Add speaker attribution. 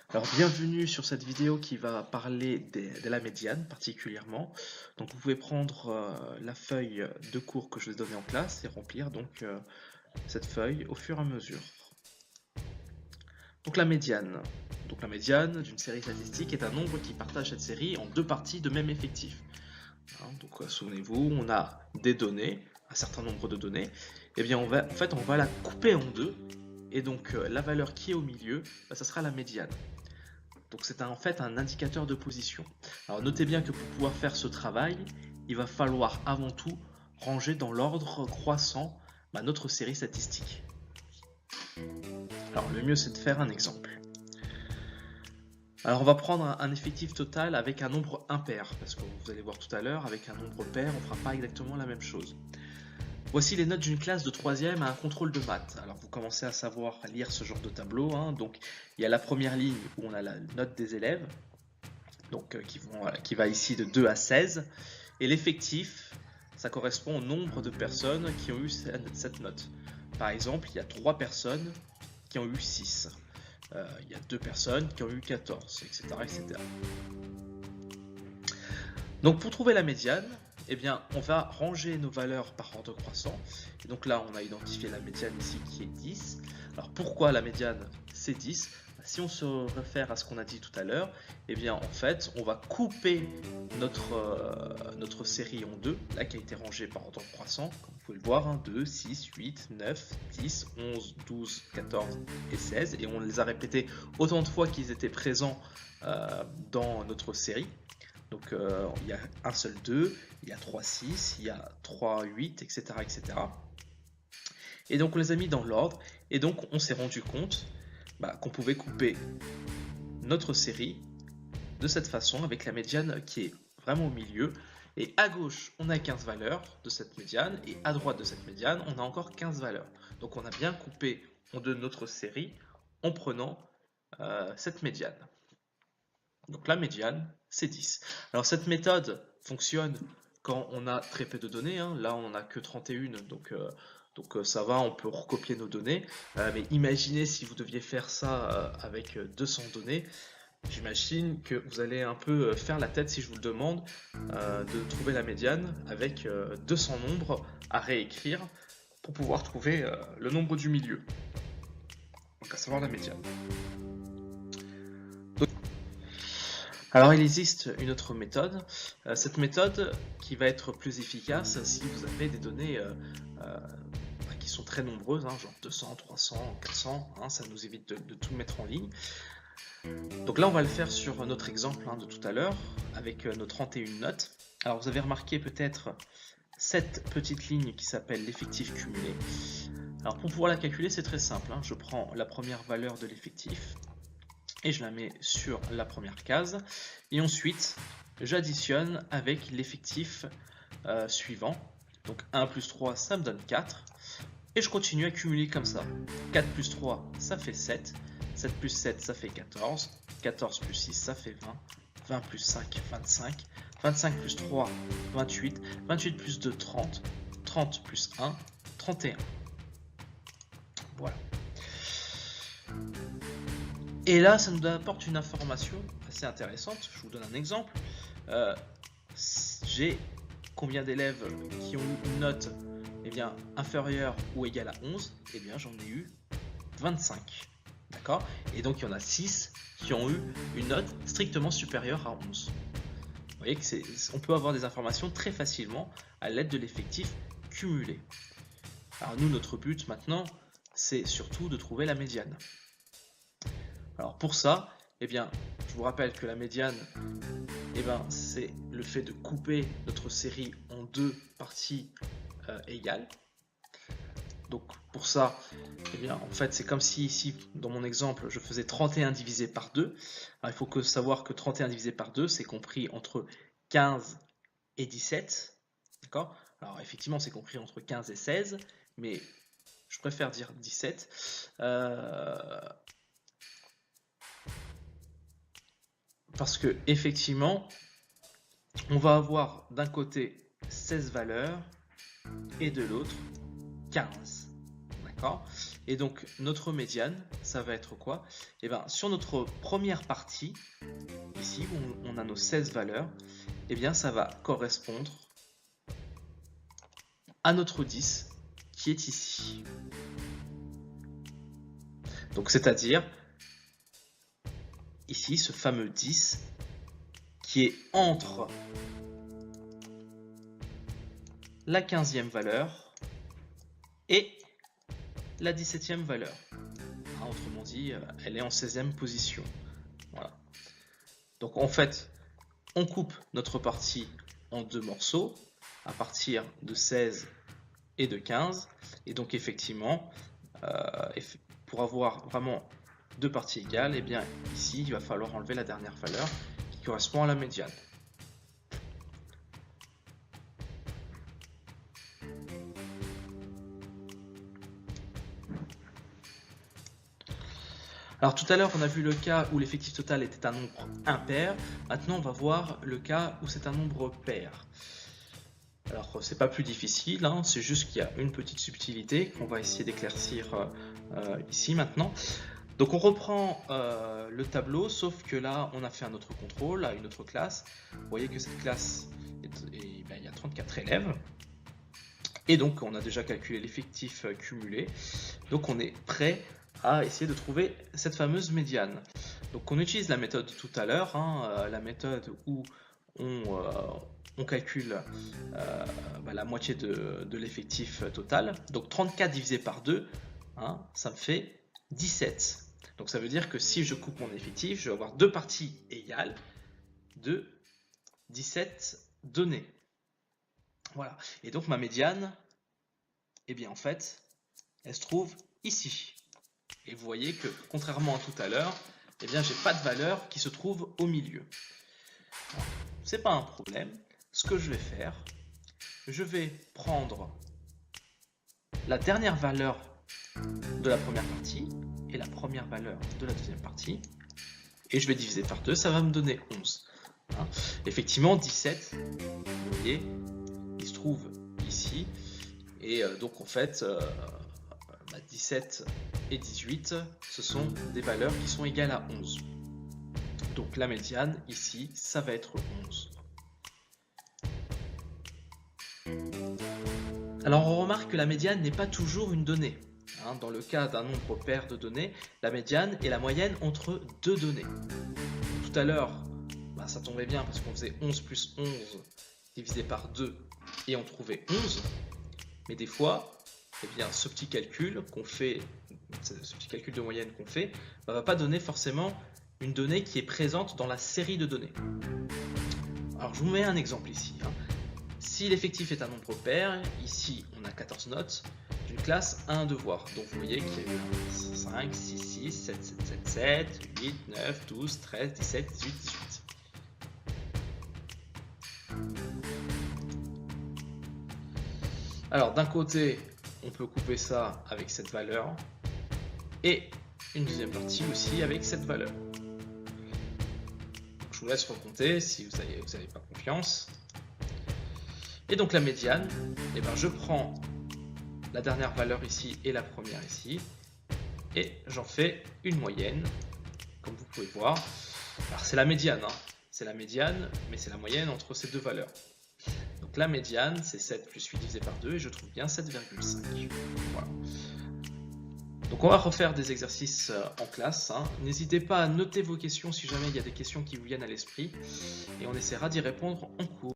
Speaker 1: Alors bienvenue sur cette vidéo qui va parler de la médiane particulièrement. Donc vous pouvez prendre la feuille de cours que je vais donner en classe et remplir cette feuille au fur et à mesure. Donc la médiane. Donc la médiane d'une série statistique est un nombre qui partage cette série en deux parties de même effectif. Donc souvenez-vous, on a des données, un certain nombre de données. Et bien on va la couper en deux. Et donc la valeur qui est au milieu, ça sera la médiane. Donc c'est en fait un indicateur de position. Alors notez bien que pour pouvoir faire ce travail, il va falloir avant tout ranger dans l'ordre croissant notre série statistique. Alors le mieux c'est de faire un exemple. Alors on va prendre un effectif total avec un nombre impair, parce que vous allez voir tout à l'heure, avec un nombre pair, on ne fera pas exactement la même chose. Voici les notes d'une classe de 3e à un contrôle de maths. Alors vous commencez à savoir lire ce genre de tableau. Donc il y a la première ligne où on a la note des élèves, donc qui va ici de 2 à 16. Et l'effectif, ça correspond au nombre de personnes qui ont eu cette note. Par exemple, il y a 3 personnes qui ont eu 6. Il y a 2 personnes qui ont eu 14, etc. etc. Donc pour trouver la médiane, eh bien, on va ranger nos valeurs par ordre croissant. Et donc là, on a identifié la médiane ici qui est 10. Alors pourquoi la médiane c'est 10? Si on se réfère à ce qu'on a dit tout à l'heure, eh bien en fait, on va couper notre série en deux, là qui a été rangée par ordre croissant, comme vous pouvez le voir, 2, 6, 8, 9, 10, 11, 12, 14 et 16, et on les a répétés autant de fois qu'ils étaient présents dans notre série. Donc il y a un seul 2, il y a 3, 6, il y a 3, 8, etc. etc. Et donc on les a mis dans l'ordre, et donc on s'est rendu compte qu'on pouvait couper notre série de cette façon, avec la médiane qui est vraiment au milieu. Et à gauche, on a 15 valeurs de cette médiane, et à droite de cette médiane, on a encore 15 valeurs. Donc on a bien coupé en deux notre série en prenant cette médiane. Donc la médiane, c'est 10. Alors cette méthode fonctionne quand on a très peu de données. Là, on n'en a que 31, donc ça va, on peut recopier nos données. Mais imaginez si vous deviez faire ça avec 200 données. J'imagine que vous allez un peu faire la tête si je vous le demande de trouver la médiane avec 200 nombres à réécrire pour pouvoir trouver le nombre du milieu. Donc à savoir la médiane. Alors il existe une autre méthode, cette méthode qui va être plus efficace si vous avez des données qui sont très nombreuses, genre 200, 300, 400, ça nous évite de tout mettre en ligne. Donc là on va le faire sur notre exemple de tout à l'heure, avec nos 31 notes. Alors vous avez remarqué peut-être cette petite ligne qui s'appelle l'effectif cumulé. Alors pour pouvoir la calculer c'est très simple, je prends la première valeur de l'effectif, et je la mets sur la première case, et ensuite j'additionne avec l'effectif suivant, donc 1 plus 3 ça me donne 4, et je continue à cumuler comme ça. 4 plus 3 ça fait 7, 7 plus 7 ça fait 14, 14 plus 6 ça fait 20, 20 plus 5 25, 25 plus 3 28, 28 plus 2 30, 30 plus 1 31. Voilà. Et là, ça nous apporte une information assez intéressante. Je vous donne un exemple. J'ai combien d'élèves qui ont eu une note inférieure ou égale à 11? Eh bien, j'en ai eu 25. D'accord? Et donc, il y en a 6 qui ont eu une note strictement supérieure à 11. Vous voyez qu'on peut avoir des informations très facilement à l'aide de l'effectif cumulé. Alors nous, notre but maintenant, c'est surtout de trouver la médiane. Alors pour ça, je vous rappelle que la médiane, c'est le fait de couper notre série en deux parties égales. Donc pour ça, en fait c'est comme si ici, dans mon exemple, je faisais 31 divisé par 2. Alors, il faut savoir que 31 divisé par 2, c'est compris entre 15 et 17. D'accord? Alors effectivement, c'est compris entre 15 et 16, mais je préfère dire 17. Parce que effectivement, on va avoir d'un côté 16 valeurs et de l'autre 15. D'accord? Et donc notre médiane, ça va être quoi? Et bien sur notre première partie, ici où on a nos 16 valeurs, et bien ça va correspondre à notre 10 qui est ici. Donc c'est-à-dire ici ce fameux 10 qui est entre la 15e valeur et la 17e valeur. Autrement dit, elle est en 16e position. Voilà. Donc en fait, on coupe notre partie en deux morceaux à partir de 16 et de 15. Et donc effectivement, pour avoir vraiment deux parties égales, et bien ici, il va falloir enlever la dernière valeur qui correspond à la médiane. Alors tout à l'heure, on a vu le cas où l'effectif total était un nombre impair. Maintenant, on va voir le cas où c'est un nombre pair. Alors, c'est pas plus difficile, hein, c'est juste qu'il y a une petite subtilité qu'on va essayer d'éclaircir ici maintenant. Donc on reprend le tableau, sauf que là, on a fait un autre contrôle à une autre classe. Vous voyez que cette classe, il y a 34 élèves. Et donc, on a déjà calculé l'effectif cumulé. Donc, on est prêt à essayer de trouver cette fameuse médiane. Donc on utilise la méthode tout à l'heure, hein, la méthode où on calcule la moitié de l'effectif total. Donc 34 divisé par 2, hein, ça me fait 17. Donc ça veut dire que si je coupe mon effectif, je vais avoir deux parties égales de 17 données. Voilà. Et donc ma médiane, eh bien en fait, elle se trouve ici. Et vous voyez que, contrairement à tout à l'heure, eh bien, j'ai pas de valeur qui se trouve au milieu. C'est pas un problème. Ce que je vais faire, je vais prendre la dernière valeur de la première partie et la première valeur de la deuxième partie, et je vais diviser par 2, ça va me donner 11. Hein. Effectivement, 17, vous voyez, il se trouve ici, et donc en fait, 17 et 18, ce sont des valeurs qui sont égales à 11. Donc la médiane, ici, ça va être 11. Alors on remarque que la médiane n'est pas toujours une donnée. Hein, dans le cas d'un nombre pair de données, la médiane est la moyenne entre deux données. Tout à l'heure, ça tombait bien parce qu'on faisait 11 plus 11 divisé par 2 et on trouvait 11. Mais des fois, eh bien, ce petit calcul qu'on fait, ce petit calcul de moyenne qu'on fait, ne va pas donner forcément une donnée qui est présente dans la série de données. Alors je vous mets un exemple ici. Hein. Si l'effectif est un nombre pair, ici on a 14 notes d'une classe 1 devoir. Donc vous voyez qu'il y a eu 5, 6, 6, 7, 7, 7, 7, 8, 9, 12, 13, 17, 18, 18. Alors d'un côté, on peut couper ça avec cette valeur et une deuxième partie aussi avec cette valeur. Donc, je vous laisse recompter si vous n'avez pas confiance. Et donc la médiane, eh ben, je prends la dernière valeur ici et la première ici et j'en fais une moyenne, comme vous pouvez voir. Alors c'est la médiane, hein. C'est la médiane, mais c'est la moyenne entre ces deux valeurs. Donc la médiane, c'est 7 plus 8 divisé par 2, et je trouve bien 7,5. Voilà. Donc on va refaire des exercices en classe. Hein. N'hésitez pas à noter vos questions si jamais il y a des questions qui vous viennent à l'esprit, et on essaiera d'y répondre en cours.